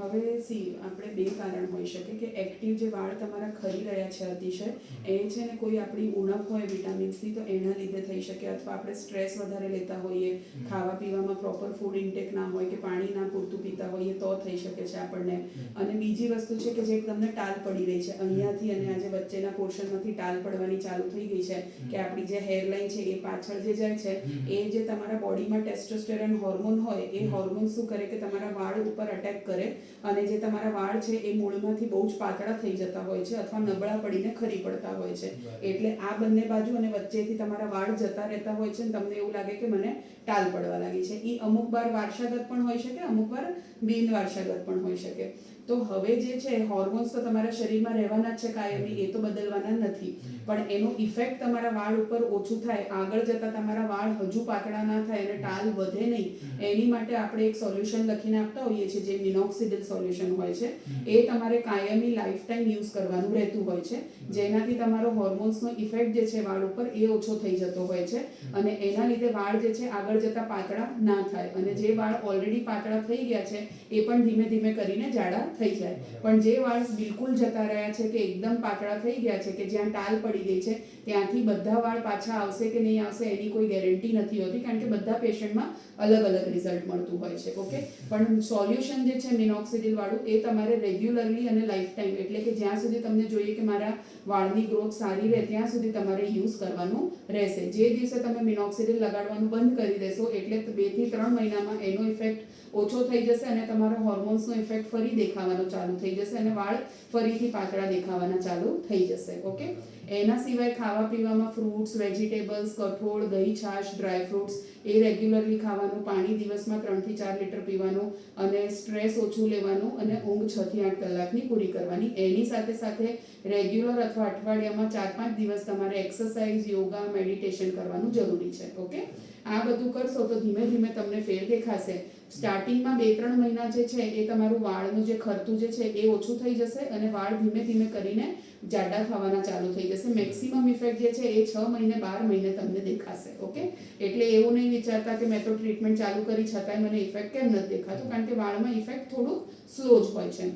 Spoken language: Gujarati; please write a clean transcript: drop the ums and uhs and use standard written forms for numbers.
હવે આપણે બે કારણ હોઈ શકે કે એક્ટિવ જે વાળ તમારા ખરી રહ્યા છે અતિશય એ છે ને કોઈ આપણી ઉણપ હોય વિટામિન્સની તો એના લીધે થઈ શકે, અથવા આપણે સ્ટ્રેસ વધારે લેતા હોઈએ, ખાવા પીવામાં પ્રોપર ફૂડ ઇન્ટેક ના હોય કે પાણી ના પૂરતું પીતા હોઈએ તો થઈ શકે છે આપણને. અને બીજી વસ્તુ છે કે જે તમને ટાલ પડી રહી છે અહીંયાથી અને આજે વચ્ચેના પોર્શનમાંથી ટાલ પડવાની ચાલુ થઈ ગઈ છે કે આપણી જે હેરલાઇન છે એ પાછળ જે જાય છે એ જે તમારા બોડીમાં ટેસ્ટોસ્ટેરોન હોર્મોન હોય એ હોર્મોન શું કરે કે તમારા વાળ ઉપર અટેક કરે અને જે તમારા વાળ છે એ મૂળમાંથી બહુ જ પાતળા થઈ જતા હોય છે અથવા નબળા પડીને ખરી પડતા હોય છે. એટલે આ બંને બાજુ અને વચ્ચેથી તમારા વાળ જતા રહેતા હોય છે અને તમને એવું લાગે કે મને ટાલ પડવા લાગી છે. એ અમુક વાર વારસાગત પણ હોઈ શકે, અમુક વાર બિન વારસાગત પણ હોઈ શકે. તો હવે જે છે હોર્મોન્સ તો તમારા શરીરમાં રહેવાના જ છે કાયમી, એ તો બદલવાના નથી, પણ એનો ઇફેક્ટ તમારા વાળ ઉપર ઓછું થાય, આગળ જતાં તમારા વાળ હજુ પાતળા ના થાય અને ટાલ વધે નહીં, એની માટે આપણે એક સોલ્યુશન લખીને આપતા હોઈએ છીએ જે મિનોક્સિડિલ સોલ્યુશન હોય છે. એ તમારે કાયમી લાઈફ ટાઈમ યુઝ કરવાનું રહેતું હોય છે, જેનાથી તમારો હોર્મોન્સનો ઇફેક્ટ જે છે વાળ ઉપર એ ઓછો થઈ જતો હોય છે અને એના લીધે વાળ જે છે આગળ જતાં પાતળા ના થાય અને જે વાળ ઓલરેડી પાતળા થઈ ગયા છે એ પણ ધીમે ધીમે કરીને જાડા થઈ જાય. પણ જે વાળ બિલકુલ જતા રહ્યા છે કે એકદમ પાતળા થઈ ગયા છે કે જ્યાં ટાલ પડી ગઈ છે ત્યાંથી બધા વાળ પાછા આવશે કે નહીં આવશે એની કોઈ ગેરંટી નથી હોતી, કારણ કે બધા પેશન્ટમાં અલગ અલગ રિઝલ્ટ મળતું હોય છે. ઓકે, પણ સોલ્યુશન જે છે મિનોક્સિડિલ વાળું એ તમારે રેગ્યુલરલી અને લાઈફ ટાઈમ, એટલે કે જ્યાં સુધી તમને જોઈએ કે મારા વાળની ગ્રોથ સારી રહે ત્યાં સુધી તમારે યુઝ કરવાનું રહેશે. જે દિવસે તમે મિનોક્સિડિલ લગાડવાનું બંધ કરી દેશો એટલે 2 થી 3 મહિનામાં એનો ઇફેક્ટ ઓછો થઈ જશે અને તમારો હોર્મોન્સનો ઇફેક્ટ ફરી દેખાવાનો ચાલુ થઈ જશે અને વાળ ફરીથી પાતળા દેખાવાના ચાલુ થઈ જશે. ઓકે, એના સિવાય ખાવા પીવામાં ફ્રૂટ્સ, વેજીટેબલ્સ, કઠોળ, દહીં, છાશ, ડ્રાય ફ્રૂટ્સ એ રેગ્યુલરલી ખાવાનું, પાણી દિવસમાં 3 થી 4 લીટર પીવાનું અને સ્ટ્રેસ ઓછું લેવાનું અને ઊંઘ 6 થી 8 કલાકની પૂરી કરવાની. એની સાથે સાથે રેગ્યુલર અથવા અઠવાડિયામાં 4-5 દિવસ તમારે એક્સરસાઇઝ, યોગા, મેડિટેશન કરવાનું જરૂરી છે. ઓકે, આ બધું કરશો તો ધીમે ધીમે તમને ફેર દેખાશે. સ્ટાર્ટિંગમાં 2-3 મહિના જે છે એ તમારું વાળનું જે ખરતું જે છે એ ઓછું થઈ જશે અને વાળ ધીમે ધીમે કરીને જાડા થવાના ચાલુ થઈ જશે. મેક્સિમમ ઇફેક્ટ જે છે એ 6 મહિને 12 મહિને તમને દેખાશે. ઓકે, એટલે એવું નહીં વિચારતા કે મેં તો ટ્રીટમેન્ટ ચાલુ કરી છતાંય મને ઇફેક્ટ કેમ નથી દેખાતું, કારણ કે વાળમાં ઇફેક્ટ થોડુંક સ્લો જ હોય છે.